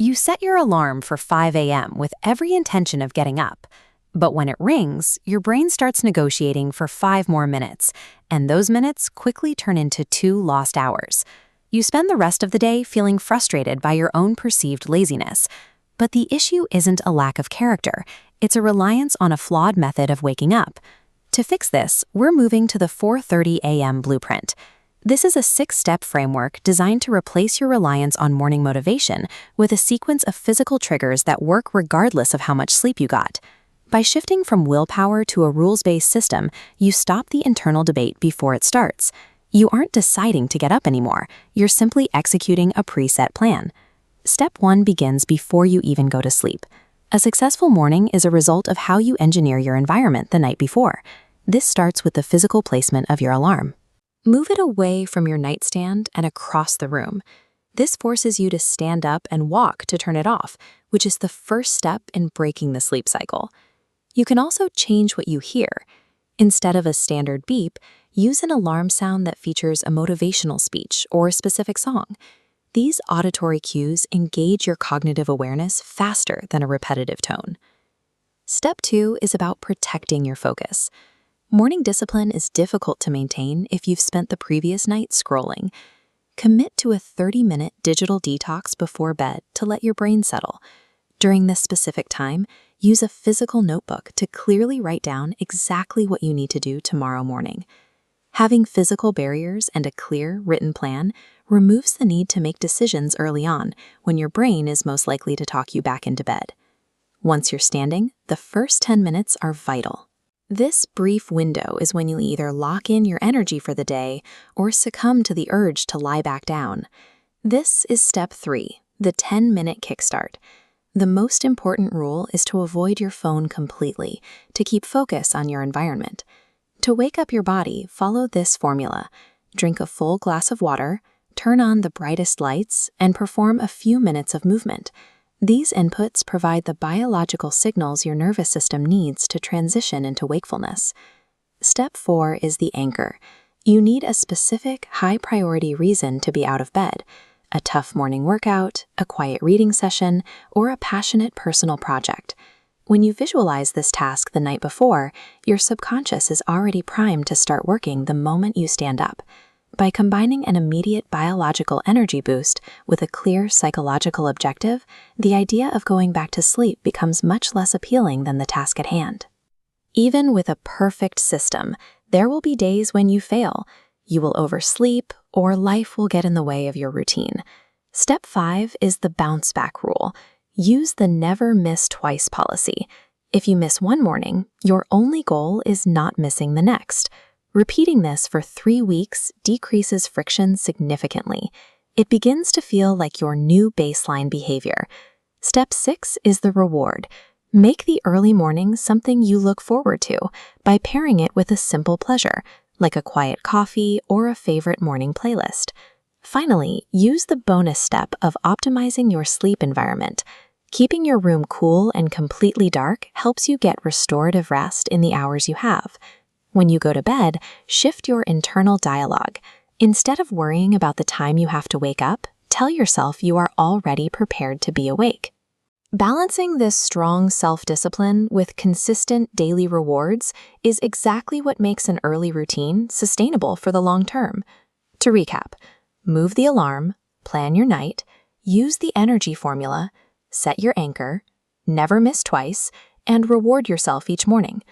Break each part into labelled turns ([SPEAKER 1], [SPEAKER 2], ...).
[SPEAKER 1] You set your alarm for 5 a.m. with every intention of getting up. But when it rings, your brain starts negotiating for 5 more minutes, and those minutes quickly turn into 2 lost hours. You spend the rest of the day feeling frustrated by your own perceived laziness. But the issue isn't a lack of character, it's a reliance on a flawed method of waking up. To fix this, we're moving to the 4:30 a.m. blueprint. This is a 6-step framework designed to replace your reliance on morning motivation with a sequence of physical triggers that work regardless of how much sleep you got. By shifting from willpower to a rules-based system, you stop the internal debate before it starts. You aren't deciding to get up anymore, you're simply executing a preset plan. Step 1 begins before you even go to sleep. A successful morning is a result of how you engineer your environment the night before. This starts with the physical placement of your alarm. Move it away from your nightstand and across the room. This forces you to stand up and walk to turn it off, which is the first step in breaking the sleep cycle. You can also change what you hear. Instead of a standard beep, use an alarm sound that features a motivational speech or a specific song. These auditory cues engage your cognitive awareness faster than a repetitive tone. Step 2 is about protecting your focus. Morning discipline is difficult to maintain if you've spent the previous night scrolling. Commit to a 30-minute digital detox before bed to let your brain settle. During this specific time, use a physical notebook to clearly write down exactly what you need to do tomorrow morning. Having physical barriers and a clear, written plan removes the need to make decisions early on when your brain is most likely to talk you back into bed. Once you're standing, the first 10 minutes are vital. This brief window is when you'll either lock in your energy for the day or succumb to the urge to lie back down. This is step 3, the 10-minute kickstart. The most important rule is to avoid your phone completely, to keep focus on your environment. To wake up your body, follow this formula. Drink a full glass of water, turn on the brightest lights, and perform a few minutes of movement. These inputs provide the biological signals your nervous system needs to transition into wakefulness. Step 4 is the anchor. You need a specific, high-priority reason to be out of bed. A tough morning workout, a quiet reading session, or a passionate personal project. When you visualize this task the night before, your subconscious is already primed to start working the moment you stand up. By combining an immediate biological energy boost with a clear psychological objective, the idea of going back to sleep becomes much less appealing than the task at hand. Even with a perfect system, there will be days when you fail. You will oversleep, or life will get in the way of your routine. Step 5 is the bounce back rule. Use the never miss twice policy. If you miss one morning, your only goal is not missing the next. Repeating this for 3 weeks decreases friction significantly. It begins to feel like your new baseline behavior. Step 6 is the reward. Make the early morning something you look forward to by pairing it with a simple pleasure, like a quiet coffee or a favorite morning playlist. Finally, use the bonus step of optimizing your sleep environment. Keeping your room cool and completely dark helps you get restorative rest in the hours you have. When you go to bed, shift your internal dialogue. Instead of worrying about the time you have to wake up, tell yourself you are already prepared to be awake. Balancing this strong self-discipline with consistent daily rewards is exactly what makes an early routine sustainable for the long term. To recap, move the alarm, plan your night, use the energy formula, set your anchor, never miss twice, and reward yourself each morning.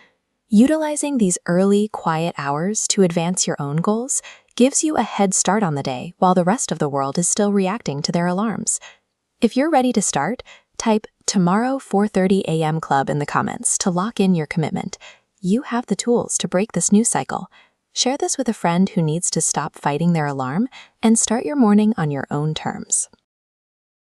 [SPEAKER 1] Utilizing these early, quiet hours to advance your own goals gives you a head start on the day while the rest of the world is still reacting to their alarms. If you're ready to start, type tomorrow 4:30 a.m. club in the comments to lock in your commitment. You have the tools to break the snooze cycle. Share this with a friend who needs to stop fighting their alarm and start your morning on your own terms.